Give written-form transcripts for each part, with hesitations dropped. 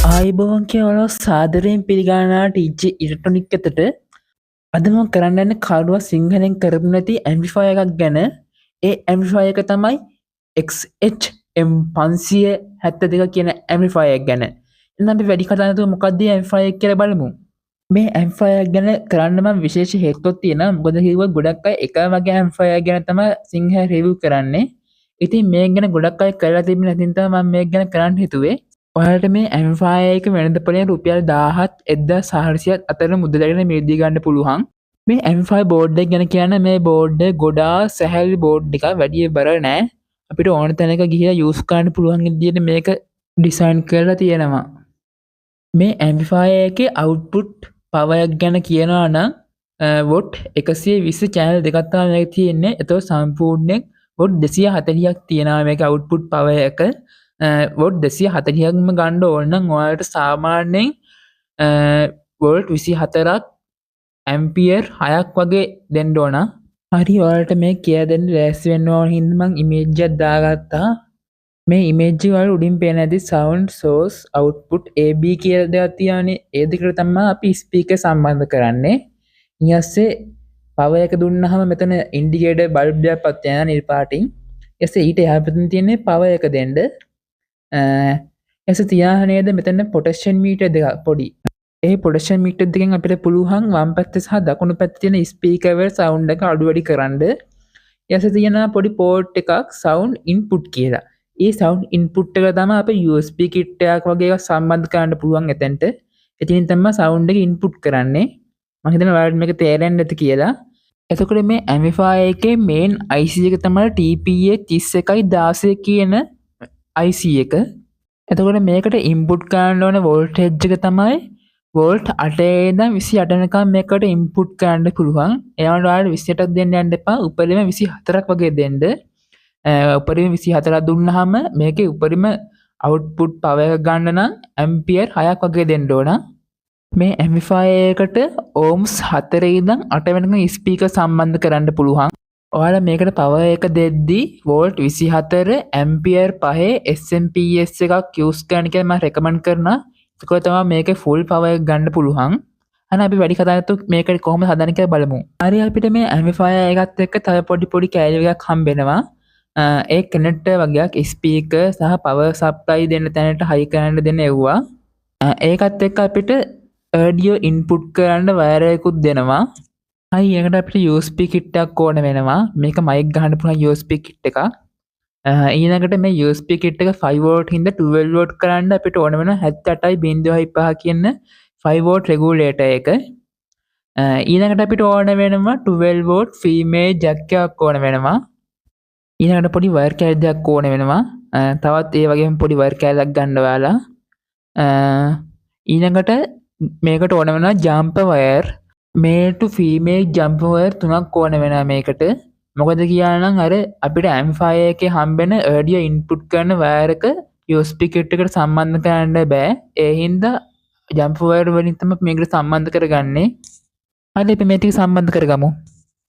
ආයිබෝවන් කියවල සාදරයෙන් පිළිගන්නා ටීචර් ඉලෙක්ට්‍රොනික් එකට අද මම කරන්න යන්නේ කරුණුව සිංහලෙන් කරපු නැති ඇම්ප්ලිෆයර් එකක් ගැන. ඒ ඇම්ප්ලිෆයර් එක තමයි XHM572 කියන ඇම්ප්ලිෆයර් එක ගැන. එහෙනම් අපි වැඩි කතා නැතුව මොකක්ද මේ ඇම්ප්ලිෆයර් එක කියලා බලමු. මේ ඇම්ප්ලිෆයර් ගැන කරන්න මම විශේෂ හේතුවක් තියෙනවා. මොකද කිව්වොත් ගොඩක් අය එක වගේ ඇම්ප්ලිෆයර් ගැන තමයි සිංහල රිවිව් කරන්නේ. ඉතින් මේක ගැන ගොඩක් අය කරලා තිබෙන නැතිනම් තමයි මම මේක ගැන කරන්න හිතුවේ. ඔයාලට මේ ඇම්ප්ලිෆයර් එක වෙළඳපොලේ රුපියල් 17,000 අතර මුදලකට මිලදී ගන්න පුළුවන්. මේ ඇම්ප්ලිෆයර් බෝඩ් එක ගැන කියන්නේ මේ බෝඩ් එක ගොඩාක් සැහැල්ලු බෝඩ් එකක්, වැඩි බර නෑ. අපිට ඕන තැනක ගිහිලා යූස් කරන්න පුළුවන් විදිහට මේක ඩිසයින් කරලා තියෙනවා. මේ ඇම්ප්ලිෆයර් එකේ අවුට්පුට් පවර් එක ගැන කියනවා නම් වොට් 120 channel දෙකක් තමයි මේක තියෙන්නේ. ඒතකොට සම්පූර්ණයෙන් වොට් 240ක් තියෙනවා මේක අවුට්පුට් පවර් එක. වොට් 240ක්ම ගන්න ඕන නම් ඔයාලට සාමාන්‍යයෙන් වෝල්ට් 24ක් ඇම්පියර් 6ක් වගේ දෙන්න ඕන. හරි, ඔයාලට මේ කියලා දෙන්න ලෑස්ති වෙන්න ඕන හින්දා මම ඉමේජ් එකක් දාගත්තා. මේ ඉමේජ් එක වල උඩින් පේන ඇති sound source output AB කියලා දෙයක් තියෙනනේ. ඒ දෙකට තමයි අපි ස්පීකර් සම්බන්ධ කරන්නේ. ඊයස්සේ පවර් එක දුන්නාම මෙතන ඉන්ඩිකේටර් බල්බ් එකක් පත් වෙනවා නිල් පාටින්. ඊයස්සේ ඊට එහා පැත්තේ තියෙන්නේ පවර් එක දෙන්න. එස තියා නේද මෙතන පොටෙන්ෂල් මීටර් දෙක පොඩි. ඒ පොටෙන්ෂල් මීටර් දෙකෙන් අපිට පුළුවන් වම් පැත්තේ සහ දකුණු පැත්තේ තියෙන ස්පීකර් වල සවුන්ඩ් එක අඩු වැඩි කරන්න. එස තියෙනවා පොඩි පෝට් එකක් සවුන්ඩ් ඉන්පුට් කියලා. ඒ සවුන්ඩ් ඉන්පුට් එක තමයි අපේ USB කිට් එකක් වගේ එකක් සම්බන්ධ කරන්න පුළුවන් එතෙන්ට. එතනින් තමයි සවුන්ඩ් එක ඉන්පුට් කරන්නේ. මම හිතනවා ඔයාලට මේක තේරෙන්නේ නැති කියලා. එතකොට මේ ඇම්ප්ලිෆයර් එකේ මේන් IC එක තමයි TPA3116 කියන IC එක. එතකොට මේකට ඉන්පුට් කරන්න ඕන වෝල්ටේජ් එක තමයි වෝල්ට් 8 ඉඳන් 28 වෙනකම් මේකට ඉන්පුට් කරන්න පුළුවන්. ඒවට ඔයාලට 28ක් දෙන්න යන්න එපා. උපරිම 24ක් වගේ දෙන්න. උපරිම 24ක් දුන්නාම මේකේ උපරිම අවුට්පුට් පවර් එක ගන්න නම් ඇම්පියර් 6ක් වගේ දෙන්න ඕන. මේ ඇම්ප්ලිෆයර් එකට ඕම්ස් 4 ඉඳන් 8 වෙනකම් ස්පීකර් සම්බන්ධ කරන්න පුළුවන්. ඔයාලා මේකට පවර් එක දෙද්දී වෝල්ට් 24 ඇම්පියර් 5 SMPS එකක් යූස් කරන්න කියලා මම රෙකමන්ඩ් කරනවා. ඒක තමයි මේකේ ෆුල් පවර් එක ගන්න පුළුවන්. අන්න අපි වැඩි කතා නැතුව මේකට කොහොමද හදන්නේ කියලා බලමු. හරි, අපිට මේ ඇම්ප්ලිෆයර් එකත් එක්ක තව පොඩි කෑලි එකක් හම්බෙනවා. ඒ කනෙක්ටර් වගේක් ස්පීකර් සහ පවර් සප්ලයි දෙන්න තැනට හයි කරන්න දෙන්න එව්වා. ඒකත් එක්ක අපිට ඔඩියෝ ඉන්පුට් කරන්න වයර් එකකුත් දෙනවා. හයි, ඒකට අපිට USB කිට් එකක් ඕන වෙනවා. මේක මයික් ගහන්න පුළුවන් USB කිට් එකක්. ඊළඟට මේ USB කිට් එක 5 වෝල්ට් හින්දා 12 වෝල්ට් කරන්න අපිට ඕන වෙනවා 78.5 කියන 5 වෝල්ට් රෙගුලේටර් එක. ඊළඟට අපිට ඕන වෙනවා 12 වෝල්ට් ෆීමේල් ජැක් එකක් ඕන වෙනවා. ඊළඟට පොඩි වයර් කෑල්ලක් ඕන වෙනවා. තවත් ඒ වගේම පොඩි වයර් කෑල්ලක් ගන්න ඔයාලා. ඊළඟට මේකට ඕන වෙනවා ජම්පර් වයර්. මේල් ටු ෆීමේල් ජම්පර් වයර් 3ක් ඕන වෙනවා මේකට. මොකද කියනනම් අර අපිට ඇම්ප්ලිෆයර් එකේ හම්බෙන ඔඩියෝ ඉන්පුට් කරන වයර් එක USB කිට් එකට සම්බන්ධ කරන්න බෑ. ඒ හින්දා ජම්පර් වයර් වලින් තමයි මේකට සම්බන්ධ කරගන්නේ. හරි, අපි මේක සම්බන්ධ කරගමු.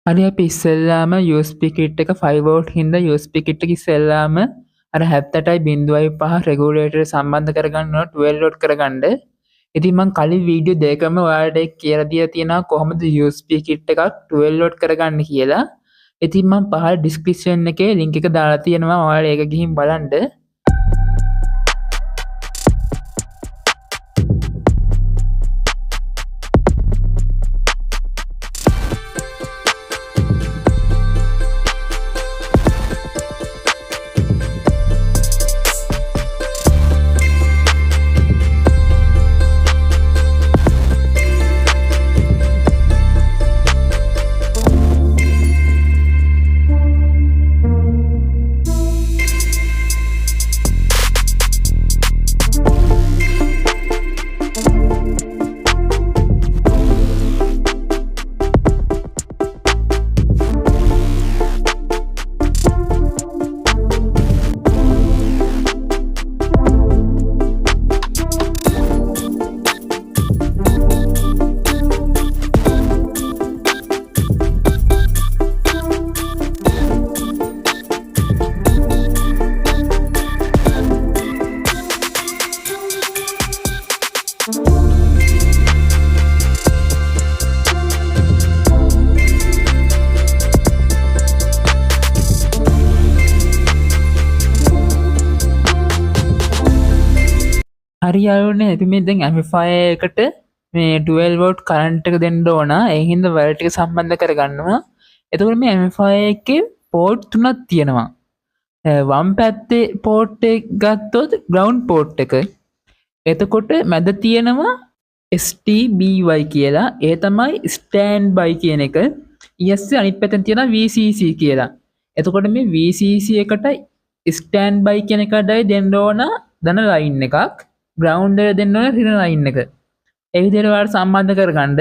හරි, අපි ඉස්සෙල්ලාම USB කිට් එක 5 වෝල්ට් හින්දා USB කිට් එක ඉස්සෙල්ලාම අර 78.5 රෙගුලේටර් සම්බන්ධ කරගන්න ඕන 12 වෝල්ට් කරගන්න. ඉතින් මම කලින් වීඩියෝ දෙකම ඔයාලට කියලා දීලා තියෙනවා කොහොමද USB කිට් එකක් 12 වෝල්ට් කරගන්න කියලා. ඉතින් මම පහළ ඩිස්ක්‍රිප්ෂන් එකේ ලින්ක් එක දාලා තියෙනවා. ඔයාලා ඒක ගිහින් බලන්න. හරි යාළුවනේ අපි මේ දැන් ඇම්ප්ලිෆයර් එකට මේ 12 වෝල්ට් කරන්ට් එක දෙන්න ඕන. ඒ හින්දා වයර් ටික සම්බන්ධ කරගන්නවා. එතකොට මේ ඇම්ප්ලිෆයර් එකේ පෝට් තුනක් තියෙනවා. වම් පැත්තේ පෝට් එක ගත්තොත් ග්‍රවුන්ඩ් පෝට් එක. එතකොට මැද තියෙනවා STBY කියලා. ඒ තමයි ස්ටෑන්ඩ් බයි කියන එක. ඊයස්සේ අනිත් පැත්තෙන් තියෙනවා VCC කියලා. එතකොට මේ VCC එකට ස්ටෑන්ඩ් බයි කියන එකටයි දෙන්න ඕන ධන ලයින් එකක්. ග්‍රවුන්ඩ් එක දෙන්න ඕන ඍණ ලයින් එක. ඒ විදිහට ඔයාලට සම්බන්ධ කරගන්න.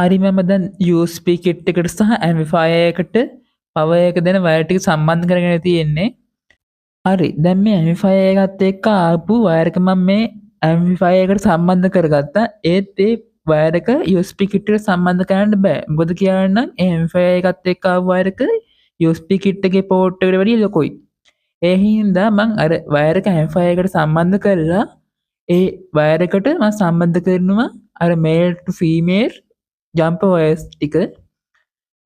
හරි මම දැන් USB කිට් එකට සහ ඇම්ප්ලිෆයර් එකට පවර් එක දෙන වයර් ටික සම්බන්ධ කරගෙන තියෙන්නේ. හරි දැන් මේ ඇම්ප්ලිෆයර් එකත් එක්ක ආපු වයර් එක මම මේ ඇම්ප්ලිෆයර් එකට සම්බන්ධ කරගත්තා. ඒත් ඒ වයර් එක USB කිට් එකට සම්බන්ධ කරන්න බෑ. මොකද කියන්නම් ඒ ඇම්ප්ලිෆයර් එකත් එක්ක ආපු වයර් එක USB කිට් එකේ පෝට් එකට වැඩිය ලොකුයි. ඒ හින්දා මම අර වයර් එක ඇම්ප්ලිෆයර් එකට සම්බන්ධ කරලා ඒ වයර් එකට මම සම්බන්ධ කරනවා අර මේල් ටු ෆීමේල් ජම්ප වයර්ස් ටික.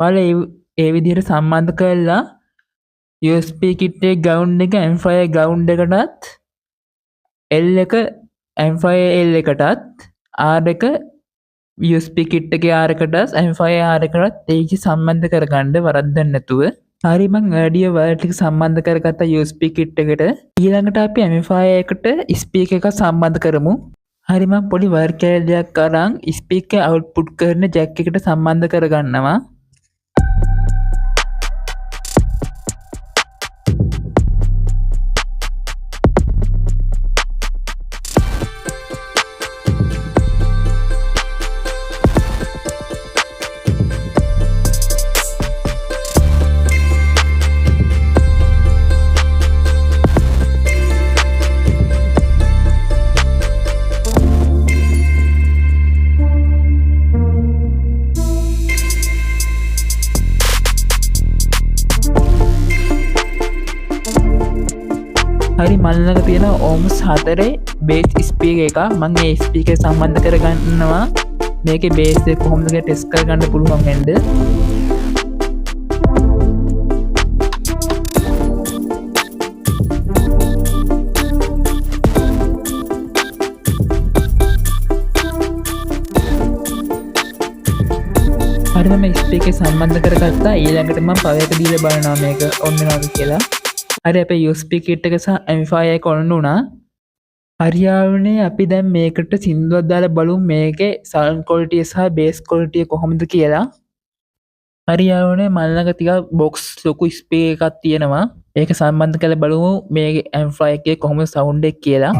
ඔයාලා ඒ විදිහට සම්බන්ධ කරලා USB කිට් එකේ ග්‍රවුන්ඩ් එක ඇම්ප්ලිෆයර් ග්‍රවුන්ඩ් එකටත් L එක ඇම්ප්ලිෆයර් L එකටත් R එක USB කිට් එකේ R එකටත් ඇම්ප්ලිෆයර් R එකටත් ඒක සම්බන්ධ කරගන්න වරද්දන්න නැතුව. හරි මම ඔඩියෝ වයර් ටික සම්බන්ධ කරගත්ත USB කිට් එකට. ඊළඟට අපි ඇම්ප්ලිෆයර් එකට ස්පීකර් එකක් සම්බන්ධ කරමු. හරි මම පොඩි වයර් කෑල්ලක් අරන් ස්පීකර් අවුට්පුට් කරන ජැක් එකට සම්බන්ධ කරගන්නවා. හරි මල්ලක තියෙන ඕම්ස් 4 බේස් ස්පීකර් එක. මම මේ ස්පීකර් සම්බන්ධ කරගන්නවා. මේකේ බේස් එක කොහොමද කියලා ටෙස්ට් කරගන්න පුළුවන් වෙන්න. හරි මම ස්පීකර් සම්බන්ධ කරගත්තා. ඊළඟට මම පවර් එක දීලා බලනවා මේක ඔන් වෙනවද කියලා. හරි අපේ USB කිට් එක සහ ඇම්ප්ලිෆයර් එක ඔන් වුණා. හරියාවනේ අපි දැන් මේකට සින්දුවක් දාලා බලමු මේකේ සවුන්ඩ් ක්වොලිටි සහ බේස් ක්වොලිටි කොහොමද කියලා. හරියාවනේ මල්ලක ටිකක් බොක්ස් ලොකු ස්පීකර් එකක් තියෙනවා. ඒක සම්බන්ධ කරලා බලමු මේකේ ඇම්ප්ලිෆයර් එකේ කොහොමද සවුන්ඩ් එක කියලා.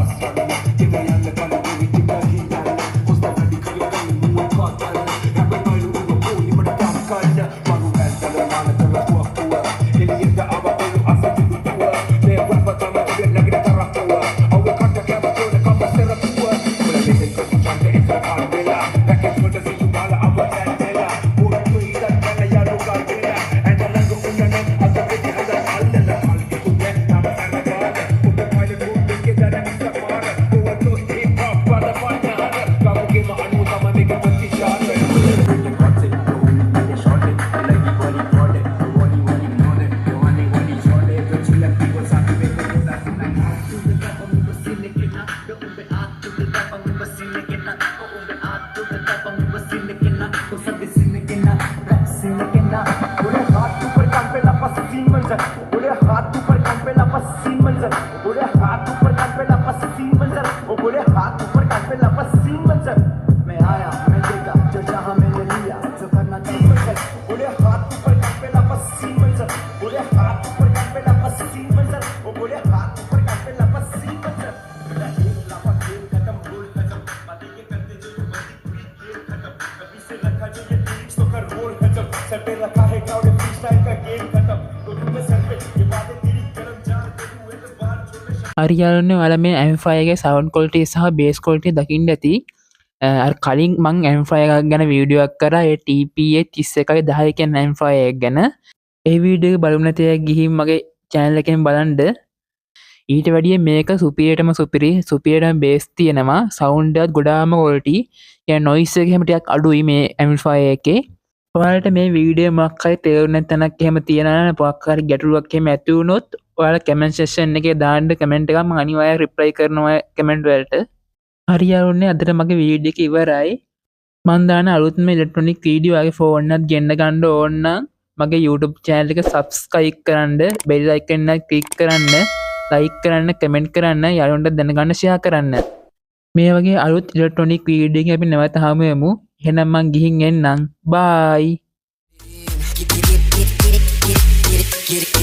मंजर वो बोले हाथ ऊपर कान पे लापस सीन मंजर वो बोले हाथ ऊपर कान पे लापस सीन मंजर वो बोले हाथ ऊपर कान पे लापस सीन मंजर मैं आया मैं देखा जो जहां मैंने लिया जो करना था मंजर वो बोले हाथ ऊपर कान पे लापस सीन मंजर बोले हाथ ऊपर कान पे लापस सीन मंजर वो बोले हाथ ऊपर कान पे लापस सीन मंजर मेरा एक लापा खेल खत्म रोल खत्म बातें ये करते जो ये बंदी पूरी खेल खत्म कभी से रखा जो ये लिरिक्स तो कर रोल खत्म सर पे रखा है क्राउड फ्री स्टाइल का गेम खत्म तो तुमने सर पे ये बातें तेरी गरम जान दे दूं एक बार छोड़ने හරියාලුන්නේ ඔයාලා මේ ඇම්ෆයගේ සවුන්ඩ් ක්වොලිටි සහ බේස් ක්වොලිටි දකින්න ඇති. අර කලින් මං ඇම්ෆය එකක් ගැන වීඩියෝ එකක් කරා ඒ TPA 3110 කියන ඇම්ෆය එක ගැන. ඒ වීඩියෝ එක බලමු නැති අය ගිහින් මගේ channel එකෙන් බලන්න. ඊට වැඩිය මේක සුපිරියටම සුපිරියටම බේස් තියෙනවා. සවුන්ඩ් එකත් ගොඩාම ක්වොලිටි. يعني නොයිස් එක එහෙම ටිකක් අඩුයි මේ ඇම්ෆය එකේ. ඔයාලට මේ වීඩියෝ මොකක් හරි තේරුම් නැත්නම් එහෙම තියනවා නම් මොකක් හරි ගැටලුවක් එහෙම ඇති වුණොත් ඔයාලා කමෙන්ට් සෙක්ෂන් එකේ දාන්න කමෙන්ට් එකක් මම අනිවාර්යයෙන් රිප්ලයි කරනවා කමෙන්ට් වලට. හරියන්නේ අදට මගේ වීඩියෝ එක ඉවරයි. මම දාන අලුත්ම ඉලෙක්ට්‍රොනික වීඩියෝ ආගේ ෆෝන් එකක් ගෙන්න ගන්න ඕන නම් මගේ YouTube channel එක subscribe කරන්න, bell icon එක click කරන්න, like කරන්න, comment කරන්න, යාළුවන්ට දැනගන්න share කරන්න. මේ වගේ අලුත් ඉලෙක්ට්‍රොනික වීඩියෝ එකකින් අපි නැවත හමු වෙමු. එහෙනම් මං ගිහින් එන්නම්. bye.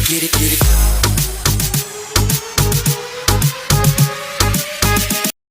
Get it.